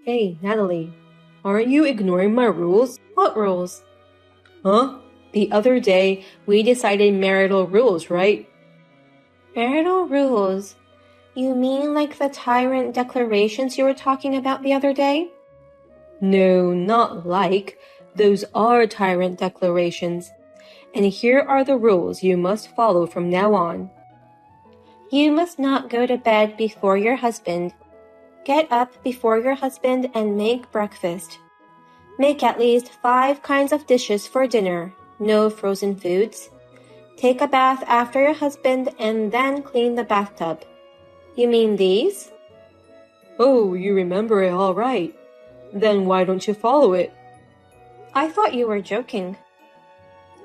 Hey, Natalie, aren't you ignoring my rules? What rules? Huh? The other day, we decided marital rules, right? Marital rules? You mean like the tyrant declarations you were talking about the other day? No, not like. Those are tyrant declarations. And here are the rules you must follow from now on. You must not go to bed before your husband. Get up before your husband and make breakfast. Make at least 5 kinds of dishes for dinner. No frozen foods. Take a bath after your husband and then clean the bathtub. You mean these? Oh, you remember it all right. Then why don't you follow it? I thought you were joking.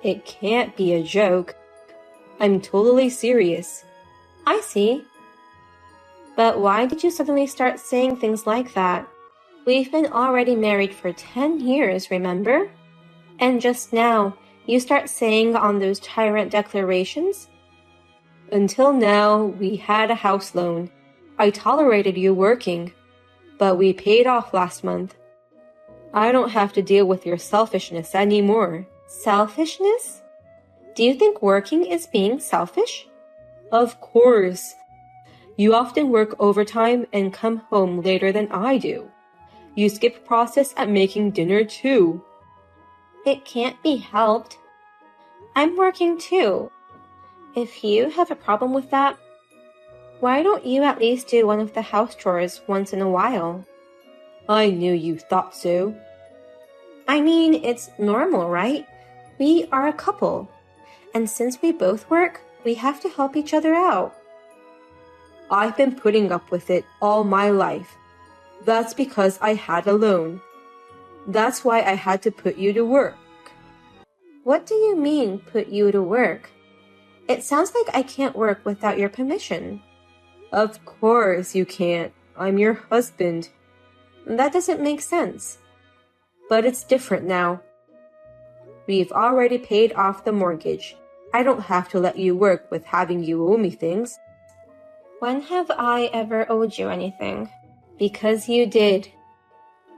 It can't be a joke. I'm totally serious. I see. But why did you suddenly start saying things like that? We've been already married for 10 years, remember? And just now, you start saying on those tyrant declarations? Until now, we had a house loan. I tolerated you working, but we paid off last month. I don't have to deal with your selfishness anymore. Selfishness? Do you think working is being selfish? Of course. You often work overtime and come home later than I do. You skip process at making dinner too. It can't be helped. I'm working too. If you have a problem with that, why don't you at least do one of the house chores once in a while? I knew you thought so. I mean, it's normal, right? We are a couple. And since we both work, we have to help each other out. I've been putting up with it all my life. That's because I had a loan. That's why I had to put you to work. What do you mean, put you to work? It sounds like I can't work without your permission. Of course you can't. I'm your husband. That doesn't make sense. But it's different now. We've already paid off the mortgage. I don't have to let you work with having you owe me things. When have I ever owed you anything? Because you did.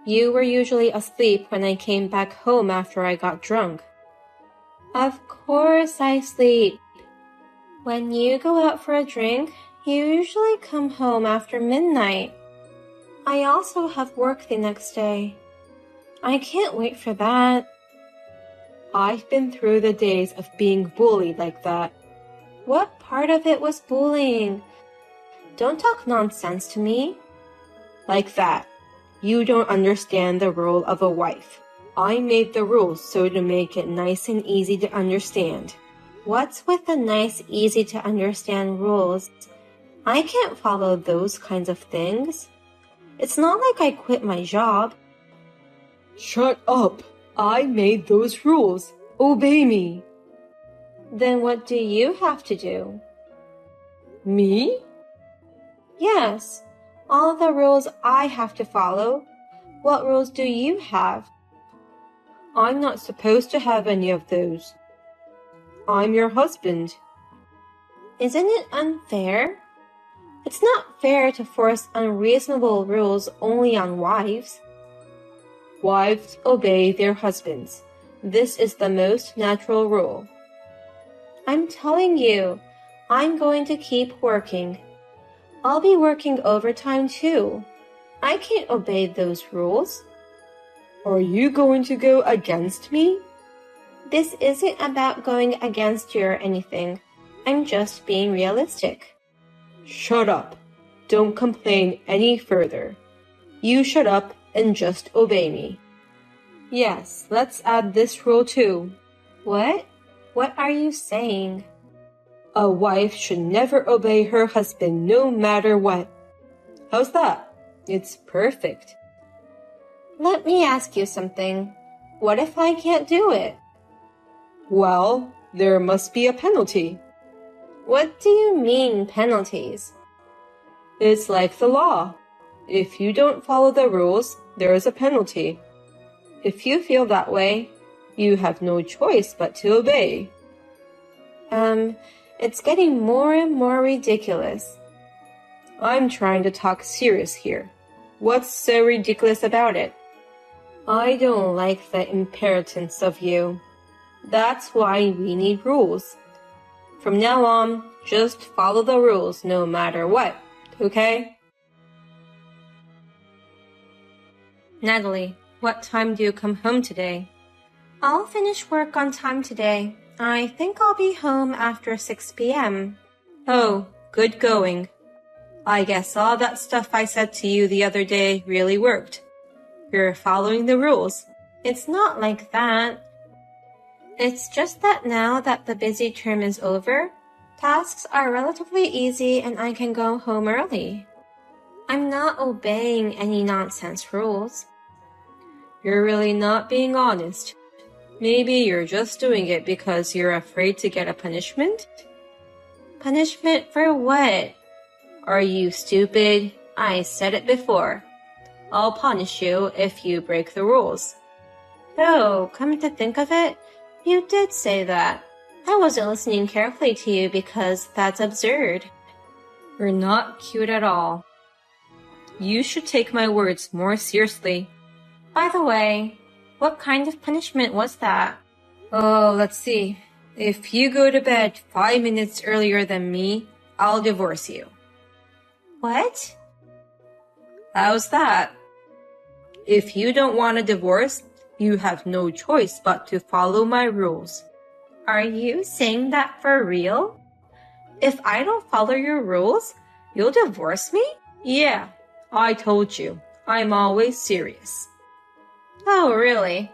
You were usually asleep when I came back home after I got drunk. Of course I sleep. When you go out for a drink, you usually come home after midnight. I also have work the next day. I can't wait for that. I've been through the days of being bullied like that. What part of it was bullying? Don't talk nonsense to me. Like that. You don't understand the role of a wife. I made the rules so to make it nice and easy to understand. What's with the nice, easy to understand rules? I can't follow those kinds of things. It's not like I quit my job. Shut up! I made those rules. Obey me. Then what do you have to do? Me? Yes, all the rules I have to follow. What rules do you have? I'm not supposed to have any of those. I'm your husband. Isn't it unfair? It's not fair to force unreasonable rules only on wives. Wives obey their husbands. This is the most natural rule. I'm telling you, I'm going to keep working. I'll be working overtime too. I can't obey those rules. Are you going to go against me? This isn't about going against you or anything. I'm just being realistic. Shut up. Don't complain any further. You shut up and just obey me. Yes, let's add this rule too. What? What are you saying? A wife should never obey her husband no matter what. How's that? It's perfect. Let me ask you something. What if I can't do it? Well, there must be a penalty. What do you mean, penalties? It's like the law. If you don't follow the rules, there is a penalty. If you feel that way, you have no choice but to obey. It's getting more and more ridiculous. I'm trying to talk serious here. What's so ridiculous about it? I don't like the impertinence of you. That's why we need rules. From now on, just follow the rules no matter what, okay? Natalie, what time do you come home today? I'll finish work on time today. I think I'll be home after 6 p.m. Oh, good going. I guess all that stuff I said to you the other day really worked. You're following the rules. It's not like that. It's just that now that the busy term is over, tasks are relatively easy and I can go home early. I'm not obeying any nonsense rules. You're really not being honest. Maybe you're just doing it because you're afraid to get a punishment? Punishment for what? Are you stupid? I said it before. I'll punish you if you break the rules. Oh, come to think of it, you did say that. I wasn't listening carefully to you because that's absurd. You're not cute at all. You should take my words more seriously. By the way, what kind of punishment was that? Oh, let's see. If you go to bed 5 minutes earlier than me, I'll divorce you. What? How's that? If you don't want a divorce, you have no choice but to follow my rules. Are you saying that for real? If I don't follow your rules, you'll divorce me? Yeah, I told you. I'm always serious. Oh, really?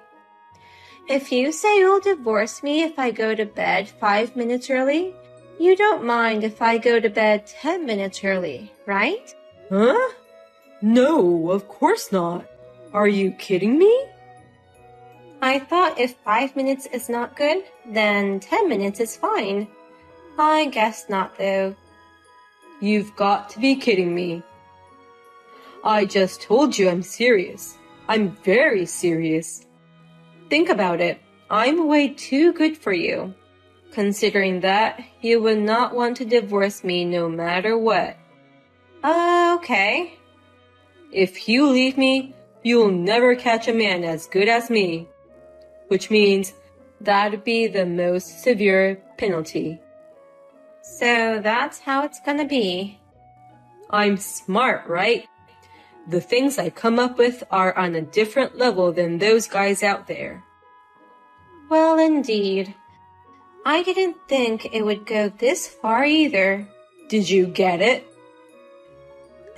If you say you'll divorce me if I go to bed 5 minutes early, you don't mind if I go to bed 10 minutes early, right? Huh? No, of course not. Are you kidding me? I thought if 5 minutes is not good, then 10 minutes is fine. I guess not, though. You've got to be kidding me. I just told you I'm serious. I'm very serious. Think about it. I'm way too good for you. Considering that, you would not want to divorce me no matter what. Okay. If you leave me, you'll never catch a man as good as me. Which means that'd be the most severe penalty. So that's how it's gonna be. I'm smart, right? The things I come up with are on a different level than those guys out there. Well, indeed. I didn't think it would go this far either. Did you get it?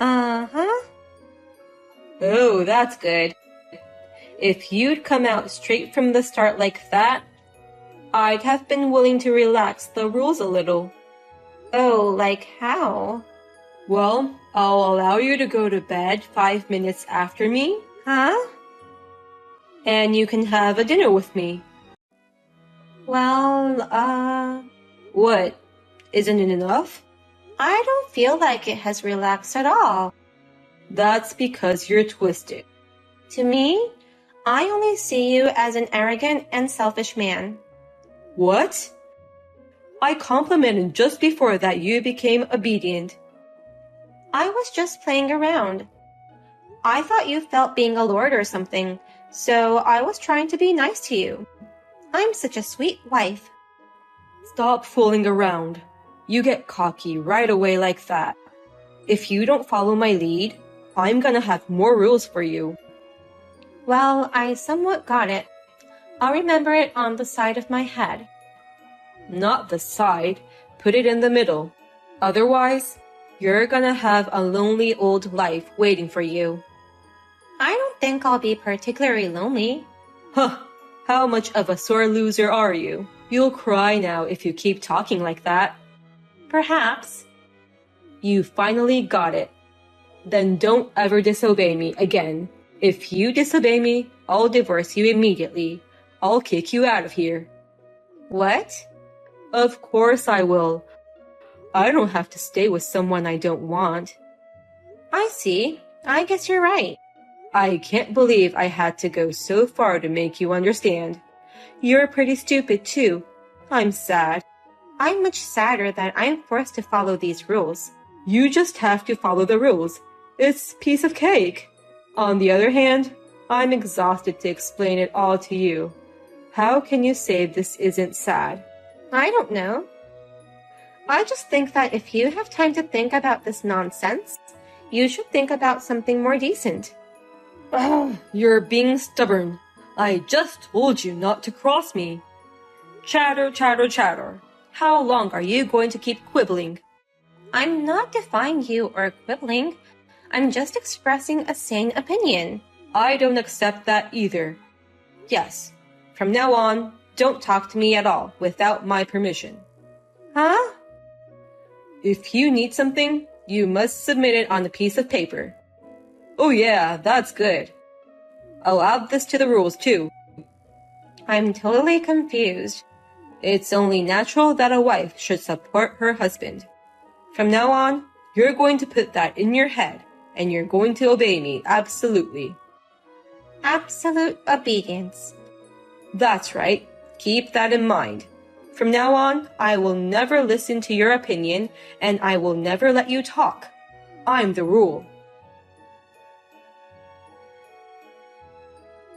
Uh-huh. Oh, that's good. If you'd come out straight from the start like that, I'd have been willing to relax the rules a little. Oh, like how? Well, I'll allow you to go to bed 5 minutes after me. Huh? And you can have a dinner with me. Well, What? Isn't it enough? I don't feel like it has relaxed at all. That's because you're twisted. To me, I only see you as an arrogant and selfish man. What? I complimented just before that you became obedient. I was just playing around. I thought you felt being a lord or something, so I was trying to be nice to you. I'm such a sweet wife. Stop fooling around. You get cocky right away like that. If you don't follow my lead, I'm gonna have more rules for you. Well, I somewhat got it. I'll remember it on the side of my head. Not the side, put it in the middle. Otherwise, you're gonna have a lonely old life waiting for you. I don't think I'll be particularly lonely. Huh, how much of a sore loser are you? You'll cry now if you keep talking like that. Perhaps. You finally got it. Then don't ever disobey me again. If you disobey me, I'll divorce you immediately. I'll kick you out of here. What? Of course I will. I don't have to stay with someone I don't want. I see. I guess you're right. I can't believe I had to go so far to make you understand. You're pretty stupid too. I'm sad. I'm much sadder that I'm forced to follow these rules. You just have to follow the rules. It's a piece of cake. On the other hand, I'm exhausted to explain it all to you. How can you say this isn't sad? I don't know. I just think that if you have time to think about this nonsense, you should think about something more decent. Ugh, you're being stubborn. I just told you not to cross me. Chatter, chatter, chatter. How long are you going to keep quibbling? I'm not defying you or quibbling. I'm just expressing a sane opinion. I don't accept that either. Yes, from now on, don't talk to me at all without my permission. Huh? If you need something, you must submit it on a piece of paper. Oh yeah, that's good. I'll add this to the rules too. I'm totally confused. It's only natural that a wife should support her husband. From now on, you're going to put that in your head, and you're going to obey me absolutely. Absolute obedience. That's right. Keep that in mind. From now on, I will never listen to your opinion, and I will never let you talk. I'm the rule.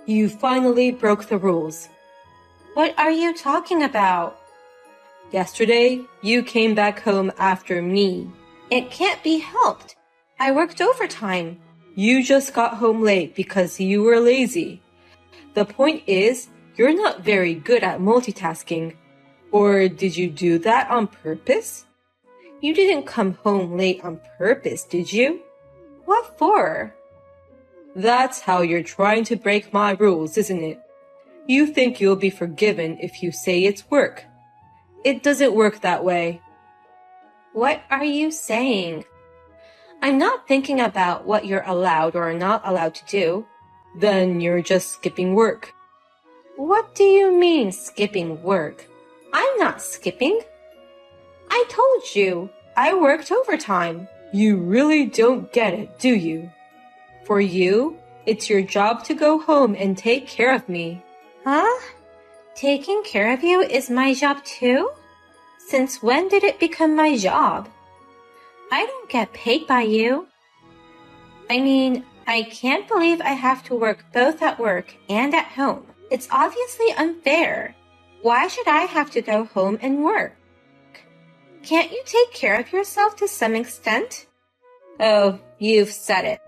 You finally broke the rules. What are you talking about? Yesterday, you came back home after me. It can't be helped. I worked overtime. You just got home late because you were lazy. The point is, you're not very good at multitasking. Or did you do that on purpose? You didn't come home late on purpose, did you? What for? That's how you're trying to break my rules, isn't it? You think you'll be forgiven if you say it's work. It doesn't work that way. What are you saying? I'm not thinking about what you're allowed or not allowed to do. Then you're just skipping work. What do you mean, skipping work? I'm not skipping. I told you, I worked overtime. You really don't get it, do you? For you, it's your job to go home and take care of me. Huh? Taking care of you is my job too? Since when did it become my job? I don't get paid by you. I mean, I can't believe I have to work both at work and at home. It's obviously unfair. Why should I have to go home and work? Can't you take care of yourself to some extent? Oh, you've said it.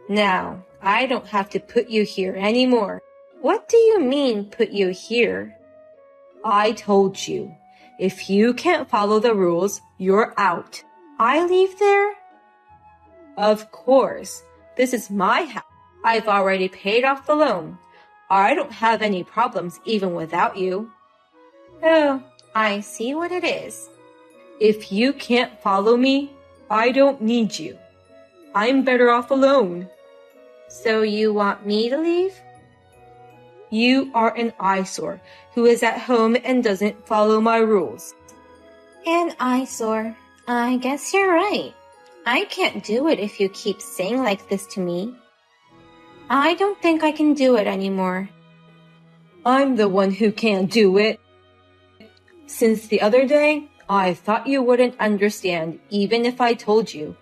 Now, I don't have to put you here anymore. What do you mean, put you here? I told you, if you can't follow the rules, you're out. I leave there? Of course. This is my house. I've already paid off the loan. I don't have any problems even without you. Oh, I see what it is. If you can't follow me, I don't need you. I'm better off alone. So you want me to leave? You are an eyesore who is at home and doesn't follow my rules. An eyesore. I guess you're right. I can't do it if you keep saying like this to me. I don't think I can do it anymore. I'm the one who can't do it. Since the other day, I thought you wouldn't understand even if I told you.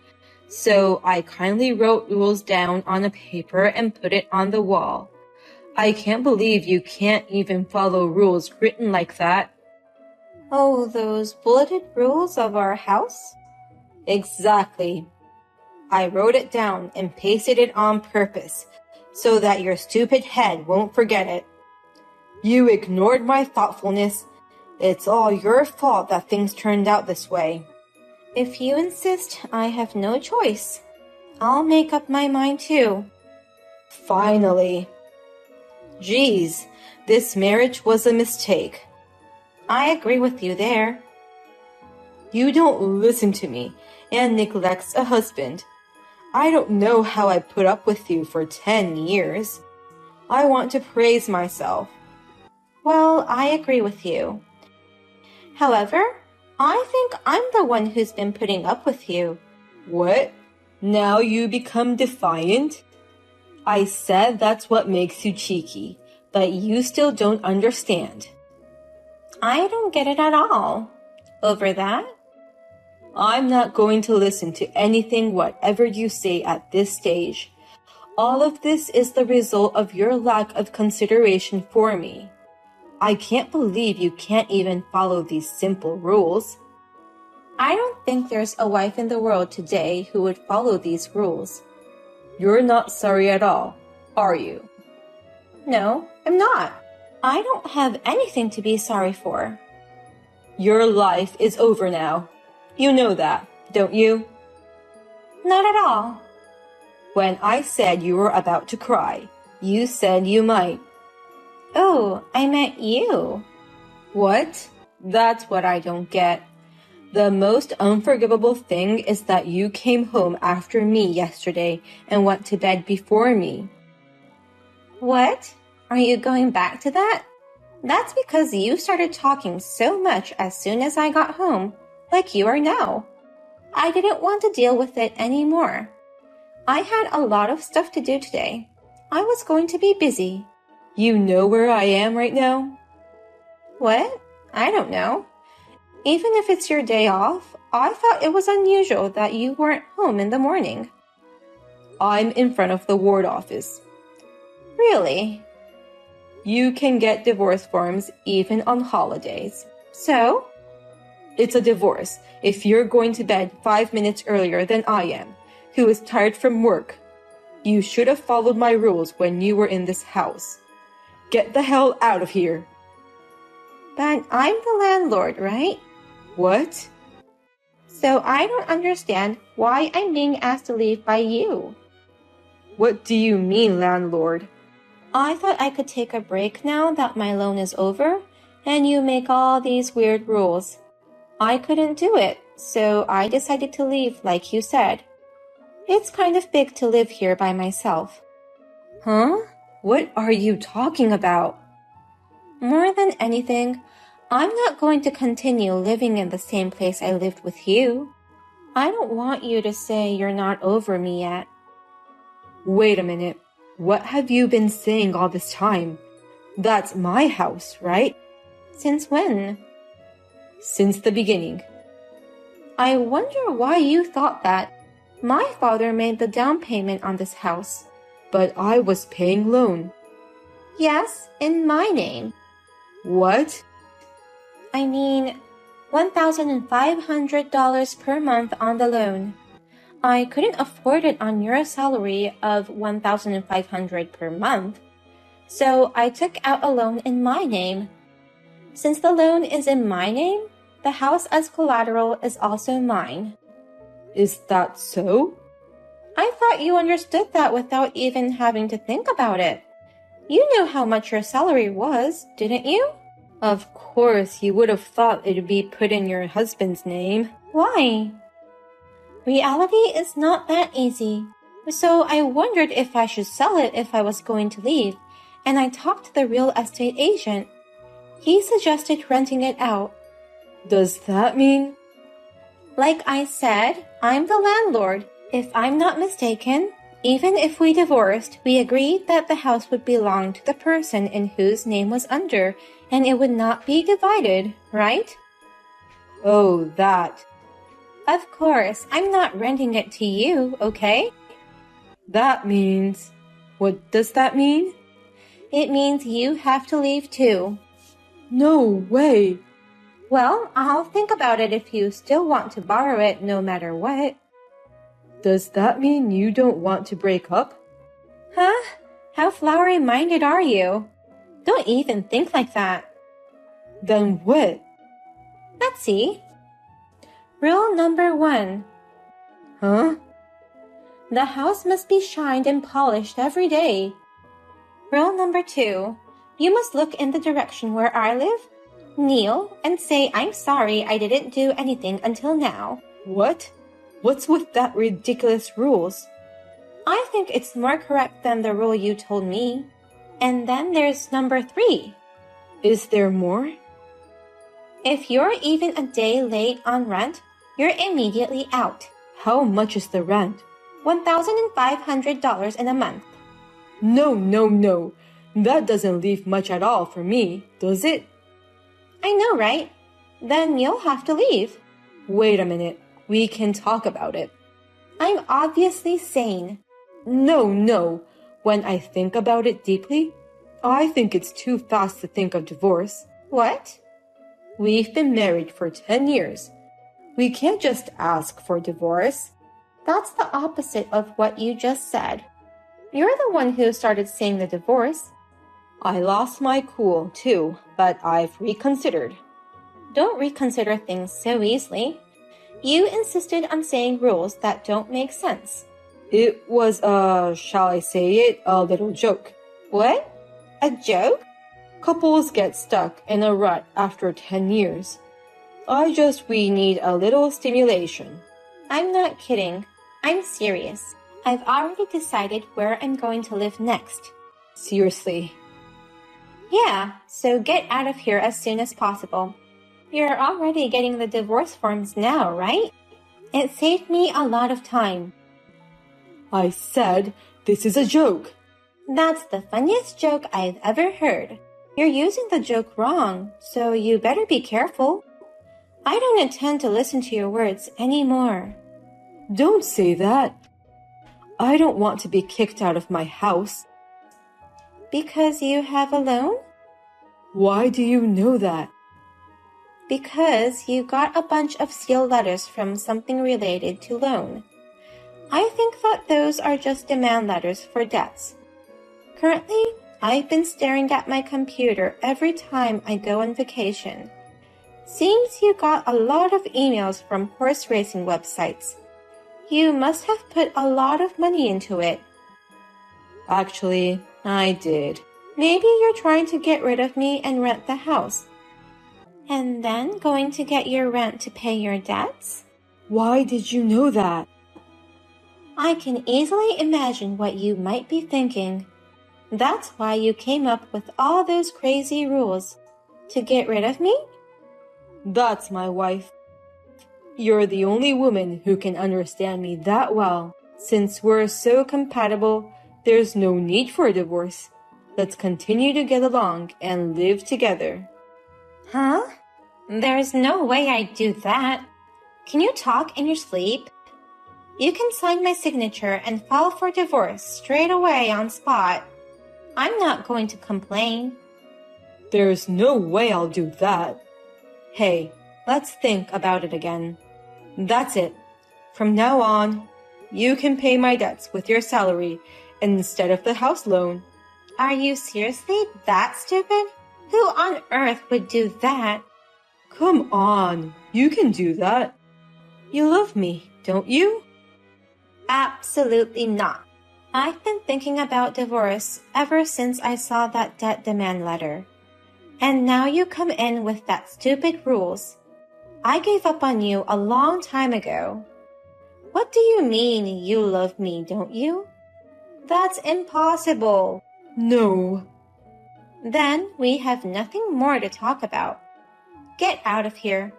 So I kindly wrote rules down on a paper and put it on the wall. I can't believe you can't even follow rules written like that. Oh, those bulleted rules of our house? Exactly. I wrote it down and pasted it on purpose so that your stupid head won't forget it. You ignored my thoughtfulness. It's all your fault that things turned out this way. If you insist, I have no choice. I'll make up my mind too. Finally. Geez, this marriage was a mistake. I agree with you there. You don't listen to me and neglects a husband. I don't know how I put up with you for 10 years. I want to praise myself. Well, I agree with you. However, I think I'm the one who's been putting up with you. What? Now you become defiant? I said that's what makes you cheeky, but you still don't understand. I don't get it at all. Over that? I'm not going to listen to anything whatever you say at this stage. All of this is the result of your lack of consideration for me. I can't believe you can't even follow these simple rules. I don't think there's a wife in the world today who would follow these rules. You're not sorry at all, are you? No, I'm not. I don't have anything to be sorry for. Your life is over now. You know that, don't you? Not at all. When I said you were about to cry, you said you might. Oh, I meant you. What? That's what I don't get. The most unforgivable thing is that you came home after me yesterday and went to bed before me. What? Are you going back to that? That's because you started talking so much as soon as I got home, like you are now. I didn't want to deal with it anymore. I had a lot of stuff to do today. I was going to be busy. You know where I am right now? What? I don't know. Even if it's your day off, I thought it was unusual that you weren't home in the morning. I'm in front of the ward office. Really? You can get divorce forms even on holidays. So? It's a divorce if you're going to bed 5 minutes earlier than I am, who is tired from work. You should have followed my rules when you were in this house. Get the hell out of here. But I'm the landlord, right? What? So I don't understand why I'm being asked to leave by you. What do you mean, landlord? I thought I could take a break now that my loan is over, and you make all these weird rules. I couldn't do it, so I decided to leave like you said. It's kind of big to live here by myself. Huh? What are you talking about? More than anything, I'm not going to continue living in the same place I lived with you. I don't want you to say you're not over me yet. Wait a minute. What have you been saying all this time? That's my house, right? Since when? Since the beginning. I wonder why you thought that. My father made the down payment on this house. But I was paying loan. Yes, in my name. What? I mean, $1,500 per month on the loan. I couldn't afford it on your salary of $1,500 per month. So I took out a loan in my name. Since the loan is in my name, the house as collateral is also mine. Is that so? I thought you understood that without even having to think about it. You knew how much your salary was, didn't you? Of course, you would have thought it'd be put in your husband's name. Why? Reality is not that easy. So I wondered if I should sell it if I was going to leave, and I talked to the real estate agent. He suggested renting it out. Does that mean? Like I said, I'm the landlord. If I'm not mistaken, even if we divorced, we agreed that the house would belong to the person in whose name was under, and it would not be divided, right? Oh, that. Of course, I'm not renting it to you, okay? That means... What does that mean? It means you have to leave too. No way. Well, I'll think about it if you still want to borrow it no matter what. Does that mean you don't want to break up? Huh? How flowery-minded are you? Don't even think like that. Then what? Let's see. Rule number 1. Huh? The house must be shined and polished every day. Rule number 2. You must look in the direction where I live, kneel, and say, "I'm sorry I didn't do anything until now." What? What's with that ridiculous rules? I think it's more correct than the rule you told me. And then there's number 3. Is there more? If you're even a day late on rent, you're immediately out. How much is the rent? $1,500 in a month. No. That doesn't leave much at all for me, does it? I know, right? Then you'll have to leave. Wait a minute. We can talk about it. I'm obviously sane. No. When I think about it deeply, I think it's too fast to think of divorce. What? We've been married for 10 years. We can't just ask for divorce. That's the opposite of what you just said. You're the one who started saying the divorce. I lost my cool too, but I've reconsidered. Don't reconsider things so easily. You insisted on saying rules that don't make sense. It was shall I say it, a little joke. What? A joke? Couples get stuck in a rut after 10 years. We need a little stimulation. I'm not kidding. I'm serious. I've already decided where I'm going to live next. Seriously? Yeah, so get out of here as soon as possible. You're already getting the divorce forms now, right? It saved me a lot of time. I said this is a joke. That's the funniest joke I've ever heard. You're using the joke wrong, so you better be careful. I don't intend to listen to your words anymore. Don't say that. I don't want to be kicked out of my house. Because you have a loan? Why do you know that? Because you got a bunch of sealed letters from something related to loan. I think that those are just demand letters for debts. Currently, I've been staring at my computer every time I go on vacation. Seems you got a lot of emails from horse racing websites. You must have put a lot of money into it. Actually, I did. Maybe you're trying to get rid of me and rent the house. And then going to get your rent to pay your debts? Why did you know that? I can easily imagine what you might be thinking. That's why you came up with all those crazy rules. To get rid of me? That's my wife. You're the only woman who can understand me that well. Since we're so compatible, there's no need for a divorce. Let's continue to get along and live together. Huh? There's no way I'd do that. Can you talk in your sleep? You can sign my signature and file for divorce straight away on spot. I'm not going to complain. There's no way I'll do that. Hey, let's think about it again. That's it. From now on, you can pay my debts with your salary instead of the house loan. Are you seriously that stupid? Who on earth would do that? Come on, you can do that. You love me, don't you? Absolutely not. I've been thinking about divorce ever since I saw that debt demand letter. And now you come in with that stupid rules. I gave up on you a long time ago. What do you mean you love me, don't you? That's impossible. No. Then we have nothing more to talk about. Get out of here.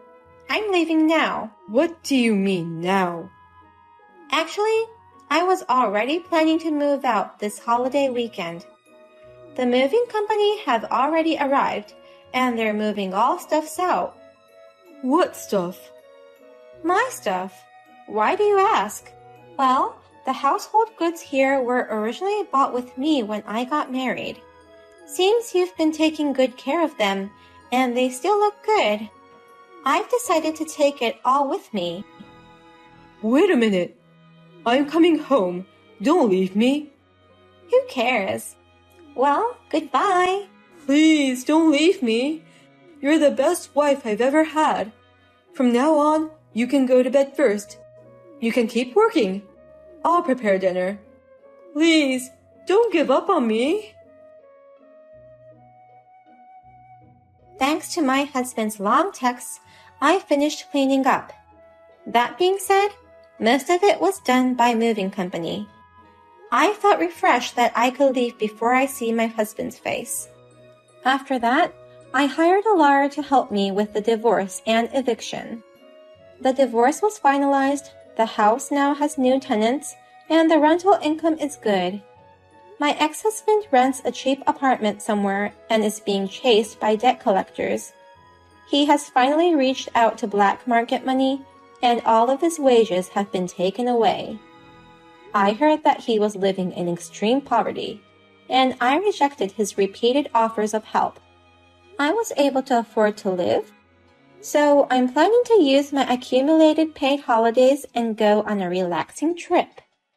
I'm leaving now. What do you mean now? Actually, I was already planning to move out this holiday weekend. The moving company have already arrived, and they're moving all stuffs out. What stuff? My stuff. Why do you ask? Well, the household goods here were originally bought with me when I got married. Seems you've been taking good care of them, and they still look good. I've decided to take it all with me. Wait a minute. I'm coming home. Don't leave me. Who cares? Well, goodbye. Please don't leave me. You're the best wife I've ever had. From now on, you can go to bed first. You can keep working. I'll prepare dinner. Please, don't give up on me. Thanks to my husband's long texts, I finished cleaning up. That being said, most of it was done by moving company. I felt refreshed that I could leave before I see my husband's face. After that, I hired a lawyer to help me with the divorce and eviction. The divorce was finalized, the house now has new tenants, and the rental income is good. My ex-husband rents a cheap apartment somewhere and is being chased by debt collectors. He has finally reached out to black market money, and all of his wages have been taken away. I heard that he was living in extreme poverty, and I rejected his repeated offers of help. I was able to afford to live, so I'm planning to use my accumulated paid holidays and go on a relaxing trip.